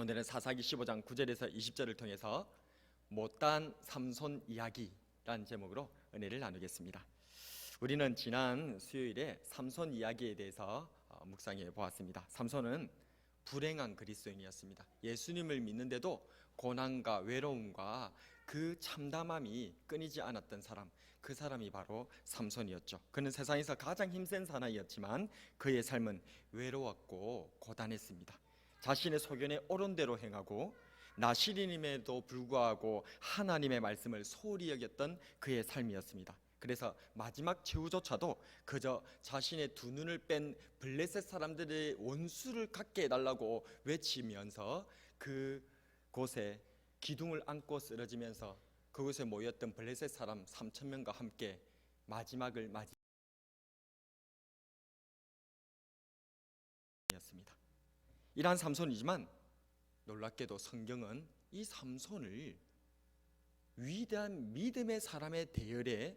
오늘은 사사기 15장 9절에서 20절을 통해서 못단 삼손 이야기라는 제목으로 은혜를 나누겠습니다. 우리는 지난 수요일에 삼손 이야기에 대해서 묵상해 보았습니다. 삼손은 불행한 그리스도인이었습니다. 예수님을 믿는데도 고난과 외로움과 그 참담함이 끊이지 않았던 사람, 그 사람이 바로 삼손이었죠. 그는 세상에서 가장 힘센 사나이였지만 그의 삶은 외로웠고 고단했습니다. 자신의 소견에 옳은 대로 행하고 나시린임에도 불구하고 하나님의 말씀을 소홀히 여겼던 그의 삶이었습니다. 그래서 마지막 최후조차도 그저 자신의 두 눈을 뺀 블레셋 사람들의 원수를 갖게 해달라고 외치면서 그곳에 기둥을 안고 쓰러지면서 그곳에 모였던 블레셋 사람 3,000명과 함께 마지막을 맞이했습니다. 이러한 삼손이지만 놀랍게도 성경은 이 삼손을 위대한 믿음의 사람의 대열에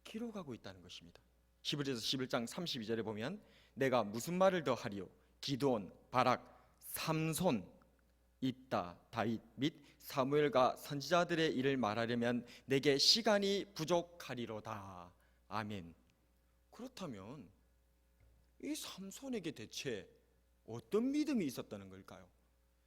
기록하고 있다는 것입니다. 히브리서 11장 32절에 보면 내가 무슨 말을 더 하리요 기드온, 바락, 삼손, 입다, 다윗 및 사무엘과 선지자들의 일을 말하려면 내게 시간이 부족하리로다. 아멘. 그렇다면 이 삼손에게 대체 어떤 믿음이 있었다는 걸까요?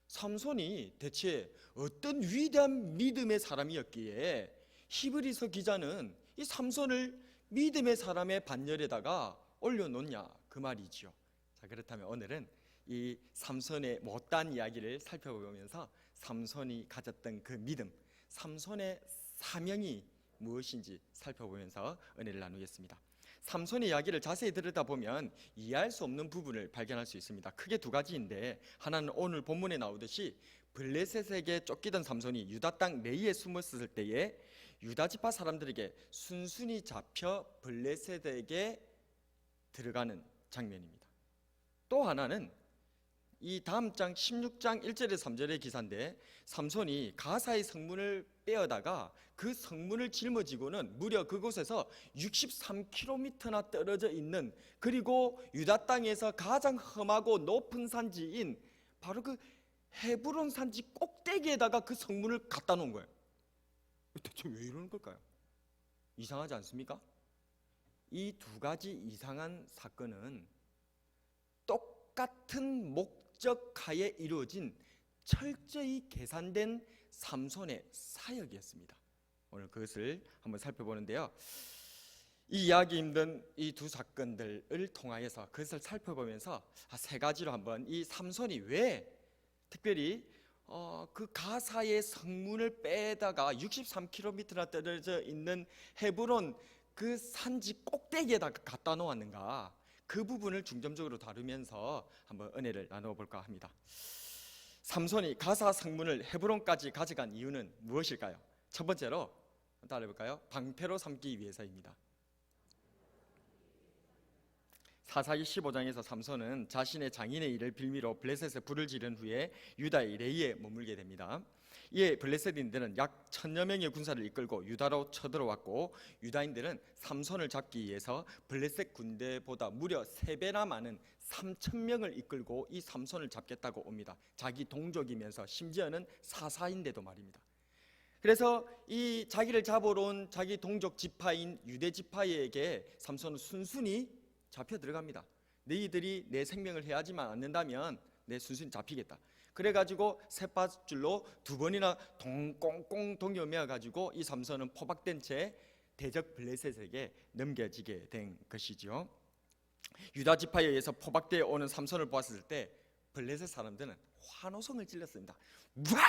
삼손이 대체 어떤 위대한 믿음의 사람이었기에 히브리서 기자는 이 삼손을 믿음의 사람의 반열에다가 올려놓냐 그 말이죠. 자, 그렇다면 오늘은 이 삼손의 못다한 이야기를 살펴보면서 삼손이 가졌던 그 믿음, 삼손의 사명이 무엇인지 살펴보면서 은혜를 나누겠습니다. 삼손의 이야기를 자세히 들여다보면 이해할 수 없는 부분을 발견할 수 있습니다. 크게 두 가지인데, 하나는 오늘 본문에 나오듯이 블레셋에게 쫓기던 삼손이 유다 땅 내에 숨었을 때에 유다 지파 사람들에게 순순히 잡혀 블레셋에게 들어가는 장면입니다. 또 하나는 이 다음 장 16장 1절에서 3절의 기사인데, 삼손이 가사의 성문을 빼어다가 그 성문을 짊어지고는 무려 그곳에서 63km나 떨어져 있는, 그리고 유다 땅에서 가장 험하고 높은 산지인 바로 그 헤브론 산지 꼭대기에다가 그 성문을 갖다 놓은 거예요. 대체 왜 이러는 걸까요? 이상하지 않습니까? 이 두 가지 이상한 사건은 똑같은 목적하에 이루어진 철저히 계산된 삼손의 사역이었습니다. 오늘 그것을 한번 살펴보는데요, 이 이야기 힘든 이 두 사건들을 통하여서 그것을 살펴보면서 세 가지로 한번 이 삼손이 왜 특별히 그 가사의 성문을 빼다가 63km나 떨어져 있는 헤브론 그 산지 꼭대기에다 갖다 놓았는가, 그 부분을 중점적으로 다루면서 한번 은혜를 나누어 볼까 합니다. 삼손이 가사 성문을 헤브론까지 가져간 이유는 무엇일까요? 첫 번째로 따라해볼까요? 방패로 삼기 위해서입니다. 사사기 15장에서 삼손은 자신의 장인의 일을 빌미로 블레셋에 불을 지른 후에 유다의 레이에 머물게 됩니다. 이에 블레셋인들은 약 1,000여 명의 군사를 이끌고 유다로 쳐들어왔고, 유다인들은 삼손을 잡기 위해서 블레셋 군대보다 무려 3배나 많은 3,000명을 이끌고 이 삼손을 잡겠다고 옵니다. 자기 동족이면서 심지어는 사사인데도 말입니다. 그래서 이 자기를 잡으러 온 자기 동족 지파인 유대 지파에게 삼손은 순순히 잡혀 들어갑니다. 너희들이 내 생명을 해하지만 않는다면 내 순순히 잡히겠다. 그래가지고 셋밧줄로 2번이나 동꽁꽁 동여매어가지고 이 삼손은 포박된 채 대적 블레셋에게 넘겨지게 된 것이죠. 유다 지파에 의해서 포박되어 오는 삼손을 보았을 때 블레셋 사람들은 환호성을 질렀습니다. 와!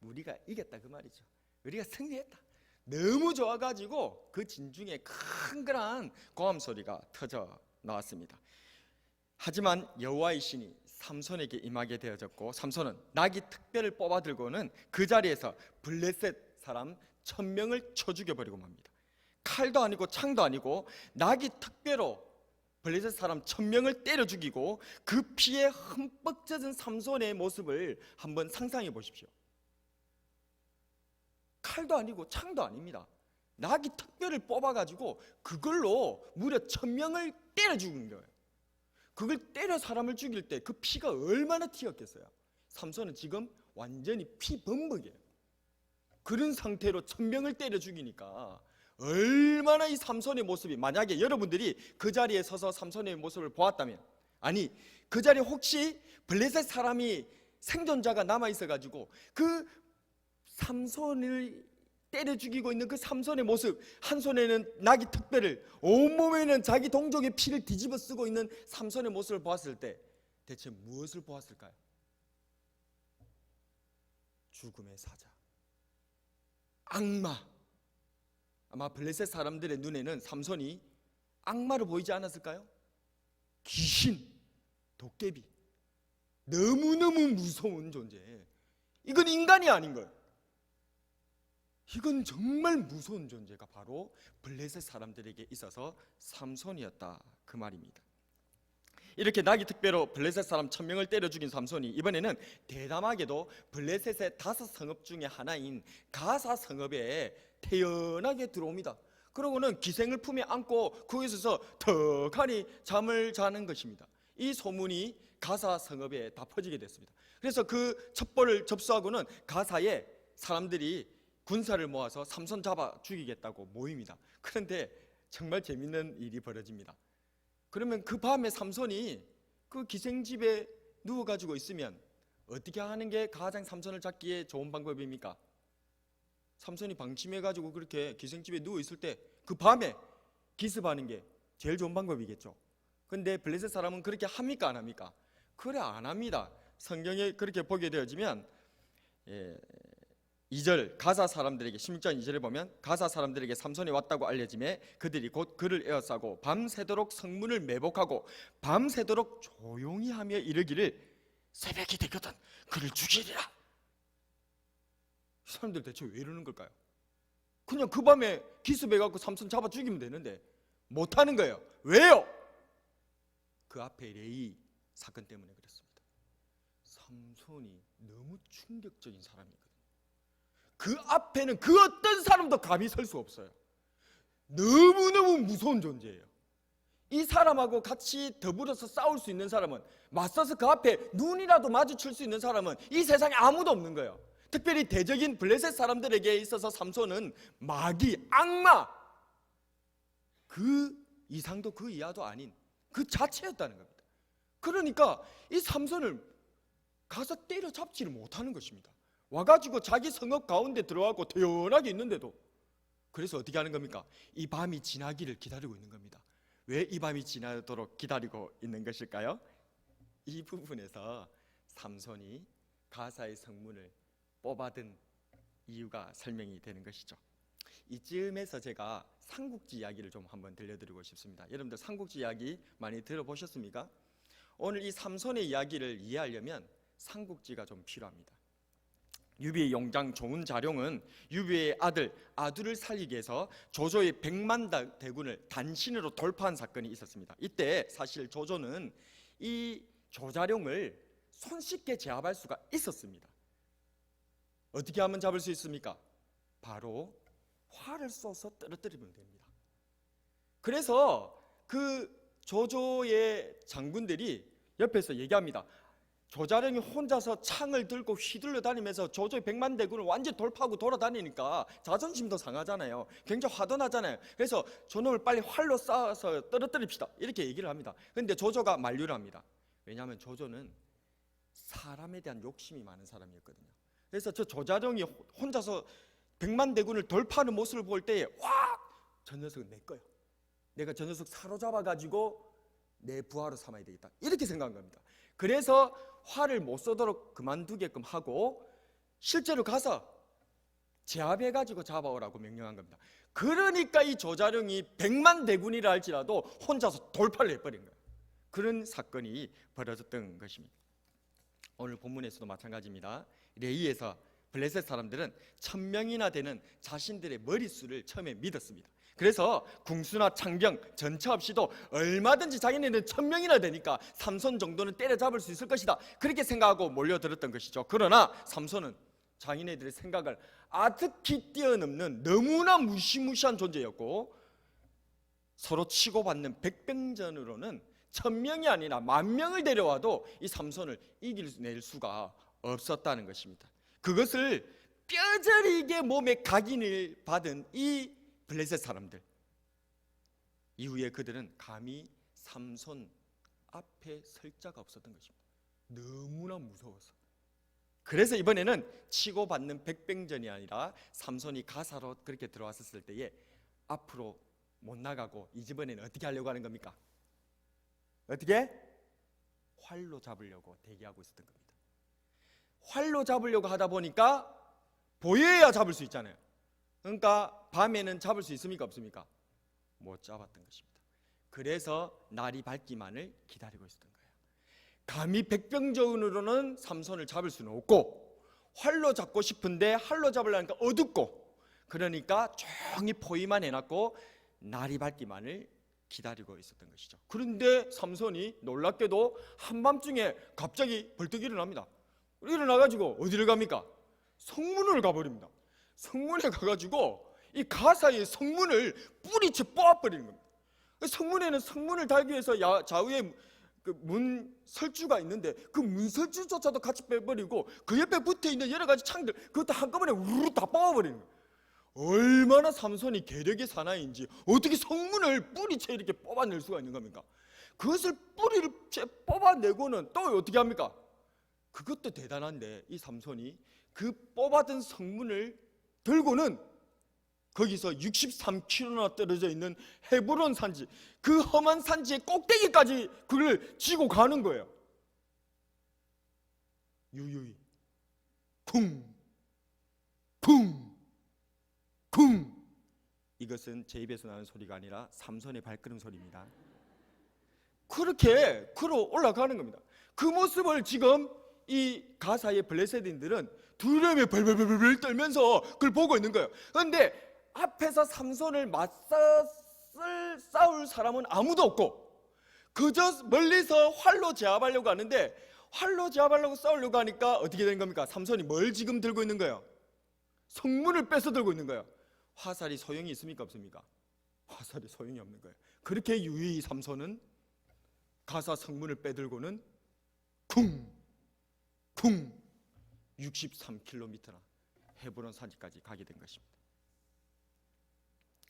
우리가 이겼다 그 말이죠. 우리가 승리했다. 너무 좋아가지고 그 진중에 큰 그런 고함 소리가 터져 나왔습니다. 하지만 여호와의 신이 삼손에게 임하게 되어졌고, 삼손은 나귀 특별을 뽑아들고는 그 자리에서 블레셋 사람 1,000명을 쳐 죽여버리고 맙니다. 칼도 아니고 창도 아니고 나귀 특별로 블레셋 사람 1,000명을 때려 죽이고 그 피에 흠뻑 젖은 삼손의 모습을 한번 상상해 보십시오. 칼도 아니고 창도 아닙니다. 나귀 특별을 뽑아가지고 그걸로 무려 1,000명을 때려 죽은 거예요. 그걸 때려 사람을 죽일 때 그 피가 얼마나 튀었겠어요. 삼손은 지금 완전히 피범벅이에요. 그런 상태로 1000명을 때려 죽이니까 얼마나 이 삼손의 모습이, 만약에 여러분들이 그 자리에 서서 삼손의 모습을 보았다면, 아니 그 자리에 혹시 블레셋 사람이 생존자가 남아있어가지고 그 삼손을 때려 죽이고 있는 그 삼손의 모습, 한 손에는 나귀 턱뼈를, 온몸에는 자기 동족의 피를 뒤집어 쓰고 있는 삼손의 모습을 보았을 때 대체 무엇을 보았을까요? 죽음의 사자, 악마. 아마 블레셋 사람들의 눈에는 삼손이 악마로 보이지 않았을까요? 귀신, 도깨비, 너무너무 무서운 존재. 이건 인간이 아닌 거예요. 이건 정말 무서운 존재가 바로 블레셋 사람들에게 있어서 삼손이었다, 그 말입니다. 이렇게 나귀 턱뼈로 블레셋 사람 1000명을 때려 죽인 삼손이 이번에는 대담하게도 블레셋의 5성읍 중에 하나인 가사 성읍에 태연하게 들어옵니다. 그러고는 기생을 품에 안고 거기서 턱하니 잠을 자는 것입니다. 이 소문이 가사 성읍에 다 퍼지게 됐습니다. 그래서 그 첩보를 접수하고는 가사에 사람들이 군사를 모아서 삼손 잡아 죽이겠다고 모입니다. 그런데 정말 재밌는 일이 벌어집니다. 그러면 그 밤에 삼손이 그 기생집에 누워가지고 있으면 어떻게 하는 게 가장 삼손을 잡기에 좋은 방법입니까? 삼손이 방심해가지고 그렇게 기생집에 누워있을 때 그 밤에 기습하는 게 제일 좋은 방법이겠죠. 근데 블레셋 사람은 그렇게 합니까, 안 합니까? 그래, 안 합니다. 성경에 그렇게 보게 되어지면 2절 가사 사람들에게, 16장 2절에 보면 가사 사람들에게 삼손이 왔다고 알려짐에 그들이 곧 그를 에워싸고 밤새도록 성문을 매복하고 밤새도록 조용히 하며 이르기를 새벽이 되거든 그를 죽이리라. 이 사람들 대체 왜 이러는 걸까요? 그냥 그 밤에 기습해갖고 삼손 잡아 죽이면 되는데 못하는 거예요. 왜요? 그 앞에 레위 사건 때문에 그렇습니다. 삼손이 너무 충격적인 사람이거든요. 그 앞에는 그 어떤 사람도 감히 설 수 없어요. 너무너무 무서운 존재예요. 이 사람하고 같이 더불어서 싸울 수 있는 사람은, 맞서서 그 앞에 눈이라도 마주칠 수 있는 사람은 이 세상에 아무도 없는 거예요. 특별히 대적인 블레셋 사람들에게 있어서 삼손은 마귀, 악마, 그 이상도 그 이하도 아닌 그 자체였다는 겁니다. 그러니까 이 삼손을 가서 때려잡지를 못하는 것입니다. 와가지고 자기 성읍 가운데 들어가고 태연하게 있는데도. 그래서 어떻게 하는 겁니까? 이 밤이 지나기를 기다리고 있는 겁니다. 왜 이 밤이 지나도록 기다리고 있는 것일까요? 이 부분에서 삼손이 가사의 성문을 뽑아든 이유가 설명이 되는 것이죠. 이쯤에서 제가 삼국지 이야기를 좀 한번 들려드리고 싶습니다. 여러분들 삼국지 이야기 많이 들어보셨습니까? 오늘 이 삼손의 이야기를 이해하려면 삼국지가 좀 필요합니다. 유비의 용장 조은자룡은 유비의 아들 아두를 살리기 위해서 조조의 100만 대군을 단신으로 돌파한 사건이 있었습니다. 이때 사실 조조는 이 조자룡을 손쉽게 제압할 수가 있었습니다. 어떻게 하면 잡을 수 있습니까? 바로 활을 쏘서 떨어뜨리면 됩니다. 그래서 그 조조의 장군들이 옆에서 얘기합니다. 조자룡이 혼자서 창을 들고 휘둘러 다니면서 조조의 100만 대군을 완전히 돌파하고 돌아다니니까 자존심도 상하잖아요. 굉장히 화도 나잖아요. 그래서 저놈을 빨리 활로 쏴서 떨어뜨립시다, 이렇게 얘기를 합니다. 그런데 조조가 만류를 합니다. 왜냐하면 조조는 사람에 대한 욕심이 많은 사람이었거든요. 그래서 저 조자룡이 혼자서 100만 대군을 돌파하는 모습을 볼 때에 저 녀석은 내 거야. 내가 저 녀석 사로잡아가지고 내 부하로 삼아야 되겠다, 이렇게 생각한 겁니다. 그래서 활을 못 쏘도록 그만두게끔 하고 실제로 가서 제압해가지고 잡아오라고 명령한 겁니다. 그러니까 이 조자룡이 100만 대군이라 할지라도 혼자서 돌파를 해버린 거예요. 그런 사건이 벌어졌던 것입니다. 오늘 본문에서도 마찬가지입니다. 레위에서 블레셋 사람들은 1000명이나 되는 자신들의 머릿수를 처음에 믿었습니다. 그래서 궁수나 창병, 전차 없이도 얼마든지 자기네는 1000명이나 되니까 삼손 정도는 때려잡을 수 있을 것이다, 그렇게 생각하고 몰려들었던 것이죠. 그러나 삼손은 자기네들의 생각을 아득히 뛰어넘는 너무나 무시무시한 존재였고, 서로 치고받는 백병전으로는 1000명이 아니라 10,000명을 데려와도 이 삼손을 이겨낼 수가 없었다는 것입니다. 그것을 뼈저리게 몸에 각인을 받은 이 블레셋 사람들, 이후에 그들은 감히 삼손 앞에 설 자가 없었던 것입니다. 너무나 무서워서. 그래서 이번에는 치고받는 백병전이 아니라 삼손이 가사로 그렇게 들어왔을 때에 앞으로 못 나가고 이번에는 어떻게 하려고 하는 겁니까? 어떻게? 활로 잡으려고 대기하고 있었던 겁니다. 활로 잡으려고 하다 보니까 보여야 잡을 수 있잖아요. 그러니까 밤에는 잡을 수 있습니까? 없습니까? 못 잡았던 것입니다. 그래서 날이 밝기만을 기다리고 있었던 거예요. 감히 백병전으로는 삼손을 잡을 수는 없고, 활로 잡고 싶은데 활로 잡으려니까 어둡고, 그러니까 조용히 포위만 해놨고 날이 밝기만을 기다리고 있었던 것이죠. 그런데 삼손이 놀랍게도 한밤중에 갑자기 벌떡 일어납니다. 일어나가지고 어디를 갑니까? 성문을 가버립니다. 성문에 가가지고 이 가사의 성문을 뿌리채 뽑아버리는 겁니다. 성문에는 성문을 달기 위해서 좌우에 그 문 설주가 있는데 그 문 설주조차도 같이 빼버리고 그 옆에 붙어있는 여러 가지 창들 그것도 한꺼번에 우르르 다 뽑아버리는 거예요. 얼마나 삼손이 계력의 사나이인지 어떻게 성문을 뿌리채 이렇게 뽑아낼 수가 있는 겁니까? 그것을 뿌리를 뽑아내고는 또 어떻게 합니까? 그것도 대단한데 이 삼손이 그 뽑아든 성문을 들고는 거기서 63km나 떨어져 있는 헤브론 산지, 그 험한 산지의 꼭대기까지 그를 지고 가는 거예요. 유유히 쿵 쿵 쿵. 이것은 제 입에서 나는 소리가 아니라 삼손의 발걸음 소리입니다. 그렇게 걸어 올라가는 겁니다. 그 모습을 지금 이 가사의 블레셋인들은 두려움에 벌벌벌벌 떨면서 그걸 보고 있는 거예요. 그런데 앞에서 삼손을 싸울 사람은 아무도 없고 그저 멀리서 활로 제압하려고 하는데, 활로 제압하려고 싸우려고 하니까 어떻게 된 겁니까? 삼손이 뭘 지금 들고 있는 거예요? 성문을 뺏어 들고 있는 거예요. 화살이 소용이 있습니까? 없습니까? 화살이 소용이 없는 거예요. 그렇게 유유히 삼손은 가사 성문을 빼들고는 쿵 쿵 63km나 헤브론 산지까지 가게 된 것입니다.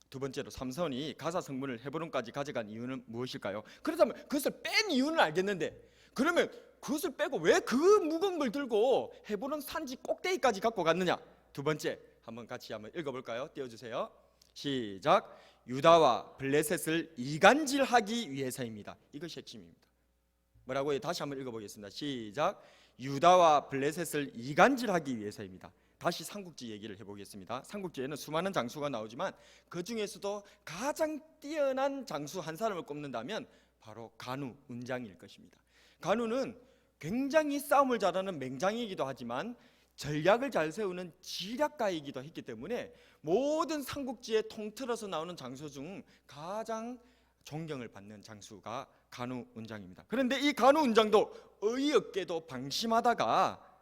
두 번째로 삼손이 가사 성문을 헤브론까지 가져간 이유는 무엇일까요? 그렇다면 그것을 뺀 이유는 알겠는데, 그러면 그것을 빼고 왜 그 무거운 걸 들고 헤브론 산지 꼭대기까지 갖고 갔느냐? 두 번째, 한번 같이 한번 읽어볼까요? 띄워주세요. 시작. 유다와 블레셋을 이간질하기 위해서입니다. 이것이 핵심입니다. 뭐라고요? 다시 한번 읽어보겠습니다. 시작. 유다와 블레셋을 이간질하기 위해서입니다. 다시 삼국지 얘기를 해보겠습니다. 삼국지에는 수많은 장수가 나오지만 그 중에서도 가장 뛰어난 장수 한 사람을 꼽는다면 바로 간우, 운장일 것입니다. 간우는 굉장히 싸움을 잘하는 맹장이기도 하지만 전략을 잘 세우는 지략가이기도 했기 때문에 모든 삼국지에 통틀어서 나오는 장수 중 가장 존경을 받는 장수가 간우, 운장입니다. 그런데 이 간우, 운장도 어이없게도 방심하다가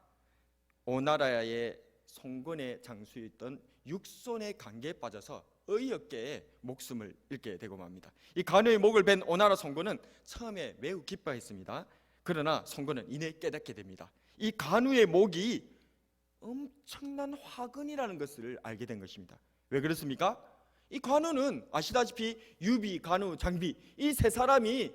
오나라의 송건의 장수였던 육손의 관계에 빠져서 어이없게 목숨을 잃게 되고 맙니다. 이 간우의 목을 벤 오나라 송건은 처음에 매우 기뻐했습니다. 그러나 송건은 이내 깨닫게 됩니다. 이 간우의 목이 엄청난 화근이라는 것을 알게 된 것입니다. 왜 그렇습니까? 이 간우는 아시다시피 유비, 간우, 장비 이 세 사람이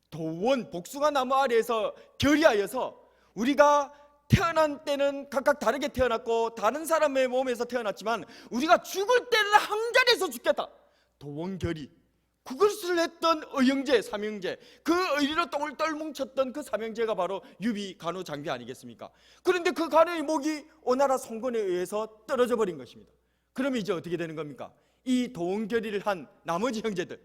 도원, 복숭아 나무 아래에서 결의하여서 우리가 태어난 때는 각각 다르게 태어났고 다른 사람의 몸에서 태어났지만 우리가 죽을 때는 한 자리에서 죽겠다. 도원결의, 그것을 했던 의형제, 삼형제, 그 의리로 똥을 뭉쳤던 그 삼형제가 바로 유비, 간우, 장비 아니겠습니까? 그런데 그 간우의 목이 오나라 송건에 의해서 떨어져 버린 것입니다. 그러면 이제 어떻게 되는 겁니까? 이 도원결의를 한 나머지 형제들,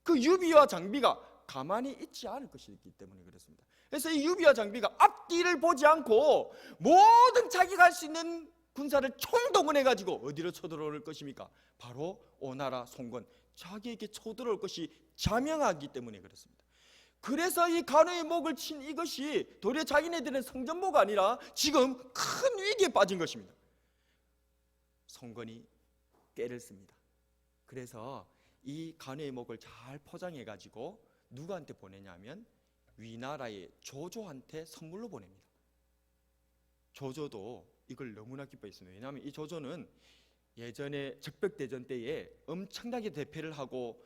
그 유비와 장비가 가만히 있지 않을 것이기 때문에 그렇습니다. 그래서 이 유비와 장비가 앞뒤를 보지 않고 모든 자기가 할 수 있는 군사를 총동원해가지고 어디로 쳐들어올 것입니까? 바로 오나라 송건, 자기에게 쳐들어올 것이 자명하기 때문에 그렇습니다. 그래서 이 간우의 목을 친 이것이 도리어 자기네들은 성전모가 아니라 지금 큰 위기에 빠진 것입니다. 송건이 깨를 씁니다. 그래서 이 간우의 목을 잘 포장해가지고 누구한테 보내냐면 위나라의 조조한테 선물로 보냅니다. 조조도 이걸 너무나 기뻐했습니다. 왜냐하면 이 조조는 예전에 적벽대전 때에 엄청나게 대패를 하고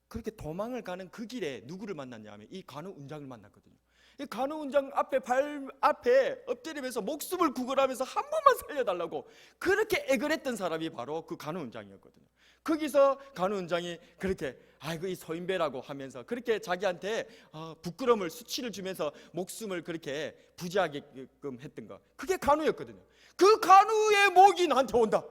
그렇게 도망을 가는 그 길에 누구를 만났냐면 이 간우운장을 만났거든요. 이 간우운장 앞에 발 앞에 엎드리면서 목숨을 구걸하면서 한 번만 살려달라고 그렇게 애걸했던 사람이 바로 그 간우운장이었거든요. 거기서 간우운장이 그렇게 아이고 이 소인배라고 하면서 그렇게 자기한테 부끄러움을 수치를 주면서 목숨을 그렇게 부지하게끔 했던 거, 그게 간우였거든요. 그 간우의 목이 나한테 온다.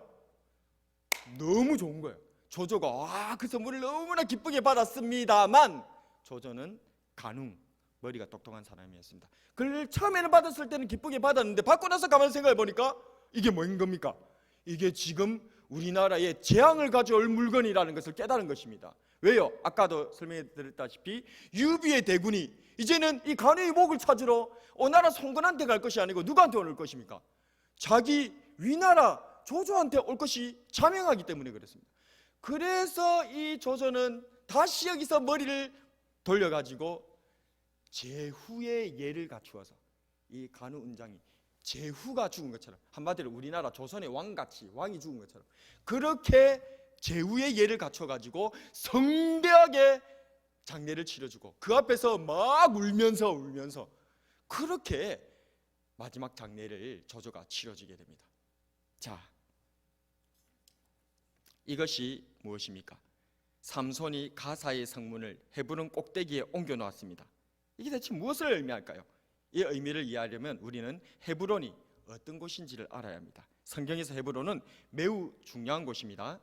너무 좋은 거예요. 조조가 그 선물을 너무나 기쁘게 받았습니다만 조조는 간우, 머리가 똑똑한 사람이었습니다. 그걸 처음에는 받았을 때는 기쁘게 받았는데 받고 나서 가만히 생각해 보니까 이게 뭐인 겁니까? 이게 지금 우리나라에 재앙을 가져올 물건이라는 것을 깨달은 것입니다. 왜요? 아까도 설명해 드렸다시피 유비의 대군이 이제는 이 간우의 목을 찾으러 오나라 송건한테 갈 것이 아니고 누구한테 올 것입니까? 자기 위나라 조조한테 올 것이 자명하기 때문에 그렇습니다. 그래서 이 조조는 다시 여기서 머리를 돌려가지고 제후의 예를 갖추어서 이 간우운장이 제후가 죽은 것처럼, 한마디로 우리나라 조선의 왕같이 왕이 죽은 것처럼 그렇게 제후의 예를 갖춰가지고 성대하게 장례를 치러주고 그 앞에서 막 울면서 그렇게 마지막 장례를 조조가 치러주게 됩니다. 자, 이것이 무엇입니까? 삼손이 가사의 성문을 헤브론 꼭대기에 옮겨 놓았습니다. 이게 대체 무엇을 의미할까요? 이 의미를 이해하려면 우리는 헤브론이 어떤 곳인지를 알아야 합니다. 성경에서 헤브론은 매우 중요한 곳입니다.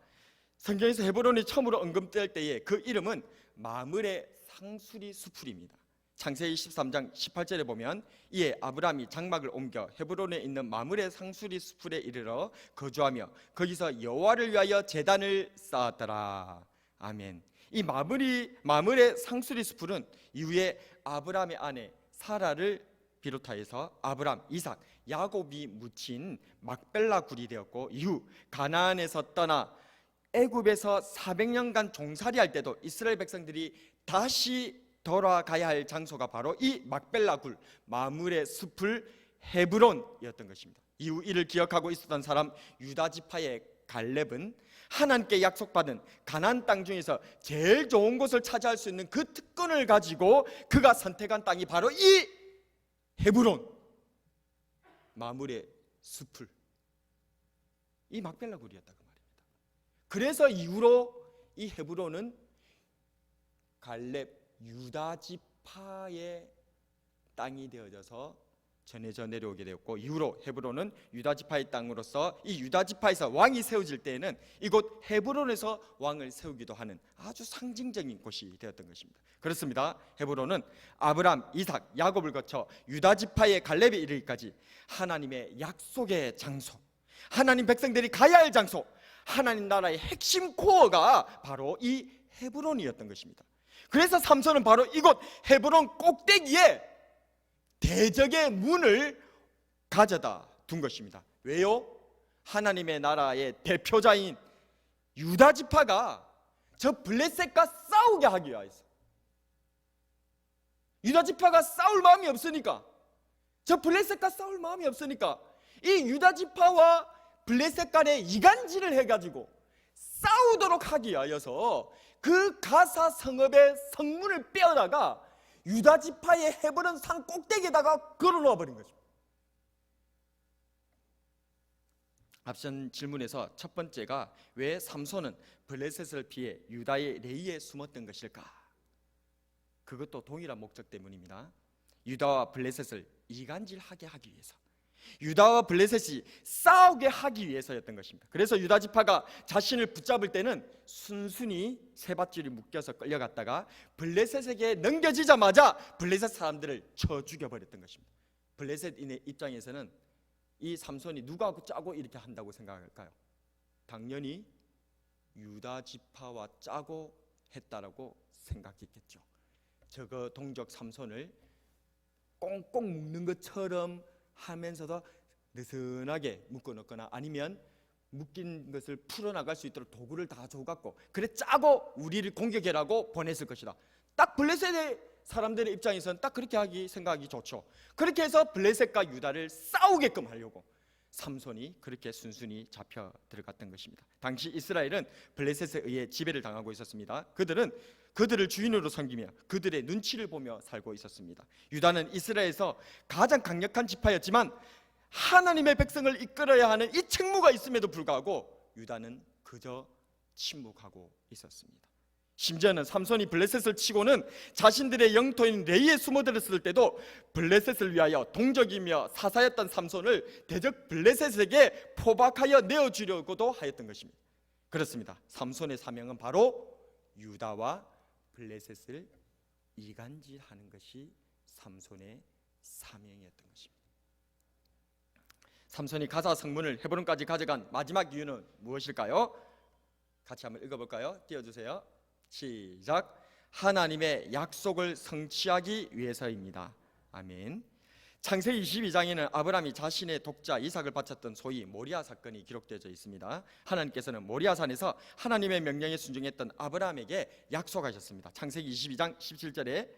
성경에서 헤브론이 처음으로 언급될 때에 그 이름은 마므레 상수리 수풀입니다. 창세기 13장 18절에 보면 이에 아브라함이 장막을 옮겨 헤브론에 있는 마므레 상수리 수풀에 이르러 거주하며 거기서 여호와를 위하여 제단을 쌓았더라. 아멘. 이 마므레 상수리 수풀은 이후에 아브라함의 아내 사라를 비롯하여서 아브람, 이삭, 야곱이 묻힌 막벨라 굴이 되었고 이후 가나안에서 떠나 애굽에서 400년간 종살이할 때도 이스라엘 백성들이 다시 돌아가야 할 장소가 바로 이 막벨라 굴, 마므레 숲을 헤브론이었던 것입니다. 이후 이를 기억하고 있었던 사람 유다 지파의 갈렙은 하나님께 약속받은 가나안 땅 중에서 제일 좋은 곳을 차지할 수 있는 그 특권을 가지고 그가 선택한 땅이 바로 이 헤브론, 마므레 숲을, 이 막벨라 굴이었다고 말입니다. 그래서 이후로 이 헤브론은 갈렙 유다 지파의 땅이 되어져서 전해져 내려오게 되었고 이후로 헤브론은 유다 지파의 땅으로서 이 유다 지파에서 왕이 세워질 때에는 이곳 헤브론에서 왕을 세우기도 하는 아주 상징적인 곳이 되었던 것입니다. 그렇습니다. 헤브론은 아브람, 이삭, 야곱을 거쳐 유다 지파의 갈렙에 이르기까지 하나님의 약속의 장소, 하나님 백성들이 가야 할 장소, 하나님 나라의 핵심 코어가 바로 이 헤브론이었던 것입니다. 그래서 삼손은 바로 이곳 헤브론 꼭대기에 대적의 문을 가져다 둔 것입니다. 왜요? 하나님의 나라의 대표자인 유다 지파가 저 블레셋과 싸우게 하기 위해서, 유다 지파가 싸울 마음이 없으니까, 저 블레셋과 싸울 마음이 없으니까 이 유다 지파와 블레셋 간에 이간질을 해가지고 싸우도록 하기 위하여서 그 가사 성읍의 성문을 빼어다가 유다 지파의 헤브론 산 꼭대기에다가 걸어놓아 버린 거죠. 앞선 질문에서 첫 번째가 왜 삼손은 블레셋을 피해 유다의 레이에 숨었던 것일까? 그것도 동일한 목적 때문입니다. 유다와 블레셋을 이간질하게 하기 위해서, 유다와 블레셋이 싸우게 하기 위해서였던 것입니다. 그래서 유다 지파가 자신을 붙잡을 때는 순순히 쇠밧줄이 묶여서 끌려갔다가 블레셋에게 넘겨지자마자 블레셋 사람들을 쳐 죽여버렸던 것입니다. 블레셋인의 입장에서는 이 삼손이 누구하고 짜고 이렇게 한다고 생각할까요? 당연히 유다 지파와 짜고 했다라고 생각했겠죠. 저거 동족 삼손을 꽁꽁 묶는 것처럼 하면서도 느슨하게 묶어놓거나 아니면 묶인 것을 풀어나갈 수 있도록 도구를 다 줘갖고 그래 짜고 우리를 공격해라고 보냈을 것이다. 딱 블레셋의 사람들의 입장에서는 딱 그렇게 생각하기 좋죠. 그렇게 해서 블레셋과 유다를 싸우게끔 하려고 삼손이 그렇게 순순히 잡혀 들어갔던 것입니다. 당시 이스라엘은 블레셋에 의해 지배를 당하고 있었습니다. 그들은 그들을 주인으로 섬기며 그들의 눈치를 보며 살고 있었습니다. 유다는 이스라엘에서 가장 강력한 지파였지만 하나님의 백성을 이끌어야 하는 이 책무가 있음에도 불구하고 유다는 그저 침묵하고 있었습니다. 심지어는 삼손이 블레셋을 치고는 자신들의 영토인 레이에 숨어들었을 때도 블레셋을 위하여 동족이며 사사였던 삼손을 대적 블레셋에게 포박하여 내어주려고도 하였던 것입니다. 그렇습니다. 삼손의 사명은 바로 유다와 블레셋을 이간질하는 것이 삼손의 사명이었던 것입니다. 삼손이 가사 성문을 헤브론까지 가져간 마지막 이유는 무엇일까요? 같이 한번 읽어볼까요? 띄워주세요. 시작. 하나님의 약속을 성취하기 위해서입니다. 아멘. 창세기 22장에는 아브라함이 자신의 독자 이삭을 바쳤던 소위 모리아 사건이 기록되어 있습니다. 하나님께서는 모리아산에서 하나님의 명령에 순종했던 아브라함에게 약속하셨습니다. 창세기 22장 17절에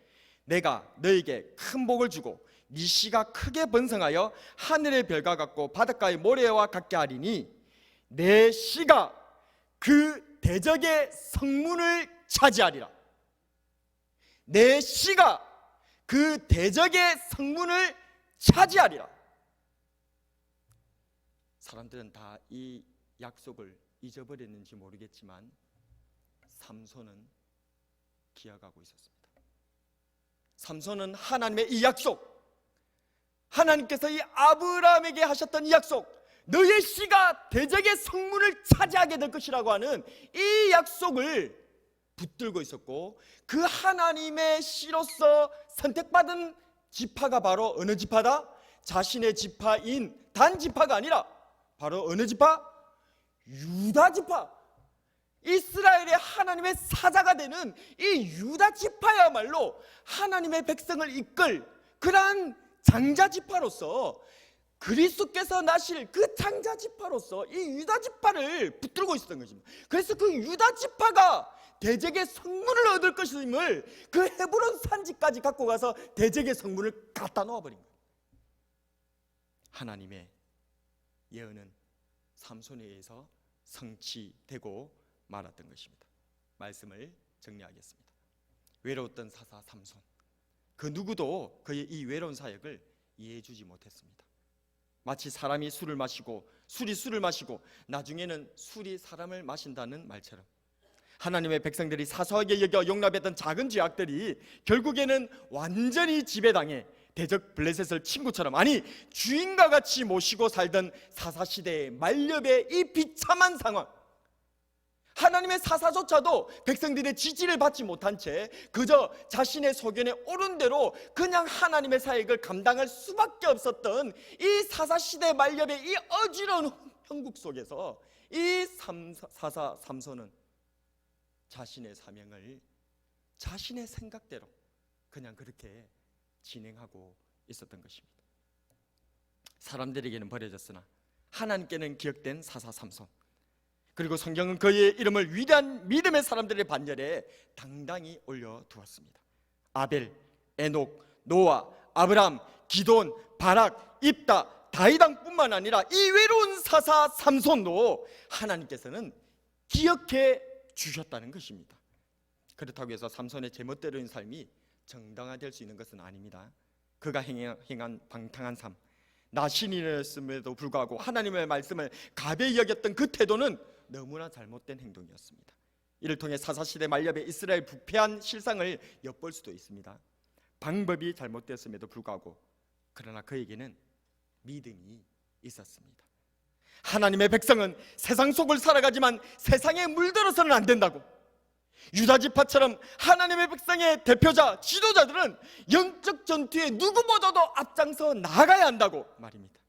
내가 너에게 큰 복을 주고 네 씨가 크게 번성하여 하늘의 별과 같고 바닷가의 모래와 같게 하리니 내 씨가 그 대적의 성문을 차지하리라. 내 씨가 그 대적의 성문을 차지하리라. 사람들은 다 이 약속을 잊어버렸는지 모르겠지만 삼손은 기억하고 있었습니다. 삼손은 하나님의 이 약속, 하나님께서 이 아브라함에게 하셨던 이 약속, 너의 씨가 대적의 성문을 차지하게 될 것이라고 하는 이 약속을 붙들고 있었고, 그 하나님의 씨로서 선택받은 지파가 바로 어느 지파다? 자신의 지파인 단 지파가 아니라 바로 어느 지파? 유다 지파. 이스라엘의 하나님의 사자가 되는 이 유다 지파야말로 하나님의 백성을 이끌 그러한 장자 지파로서, 그리스도께서 나실 그 장자 지파로서 이 유다 지파를 붙들고 있었던 것입니다. 그래서 그 유다 지파가 대적의 성문을 얻을 것임을 그 헤브론 산지까지 갖고 가서 대적의 성문을 갖다 놓아버린 거예요. 하나님의 예언은 삼손에 의해서 성취되고 말았던 것입니다. 말씀을 정리하겠습니다. 외로웠던 사사 삼손, 그 누구도 그의 이 외로운 사역을 이해해 주지 못했습니다. 마치 사람이 술을 마시고 술이 술을 마시고 나중에는 술이 사람을 마신다는 말처럼 하나님의 백성들이 사소하게 여겨 용납했던 작은 죄악들이 결국에는 완전히 지배당해 대적 블레셋을 친구처럼, 아니 주인과 같이 모시고 살던 사사시대의 만렵의 이 비참한 상황, 하나님의 사사조차도 백성들의 지지를 받지 못한 채 그저 자신의 소견에 옳은 대로 그냥 하나님의 사역을 감당할 수밖에 없었던 이 사사시대 만렵의 이 어지러운 형국 속에서 이 사사 삼손은 자신의 사명을 자신의 생각대로 그냥 그렇게 진행하고 있었던 것입니다. 사람들에게는 버려졌으나 하나님께는 기억된 사사 삼손, 그리고 성경은 그의 이름을 위대한 믿음의 사람들의 반열에 당당히 올려두었습니다. 아벨, 에녹, 노아, 아브람, 기돈, 바락, 입다, 다이당뿐만 아니라 이 외로운 사사 삼손도 하나님께서는 기억해 주셨다는 것입니다. 그렇다고 해서 삼손의 제멋대로인 삶이 정당화될 수 있는 것은 아닙니다. 그가 행한 방탕한 삶, 나신이었음에도 불구하고 하나님의 말씀을 가벼이 여겼던 그 태도는 너무나 잘못된 행동이었습니다. 이를 통해 사사시대 만렵의 이스라엘 부패한 실상을 엿볼 수도 있습니다. 방법이 잘못되었음에도 불구하고 그러나 그에게는 믿음이 있었습니다. 하나님의 백성은 세상 속을 살아가지만 세상에 물들어서는 안 된다고, 유다 지파처럼 하나님의 백성의 대표자, 지도자들은 영적 전투에 누구보다도 앞장서 나가야 한다고 말입니다.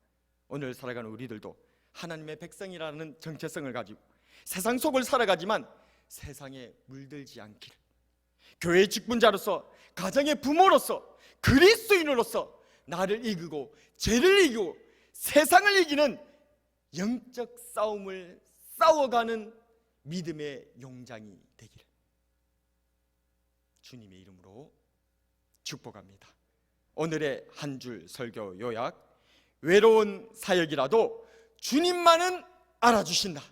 오늘 살아가는 우리들도 하나님의 백성이라는 정체성을 가지고 세상 속을 살아가지만 세상에 물들지 않기를, 교회의 직분자로서, 가정의 부모로서, 그리스도인으로서 나를 이기고 죄를 이기고 세상을 이기는 영적 싸움을 싸워가는 믿음의 용장이 되기를 주님의 이름으로 축복합니다. 오늘의 한 줄 설교 요약: 외로운 사역이라도 주님만은 알아주신다.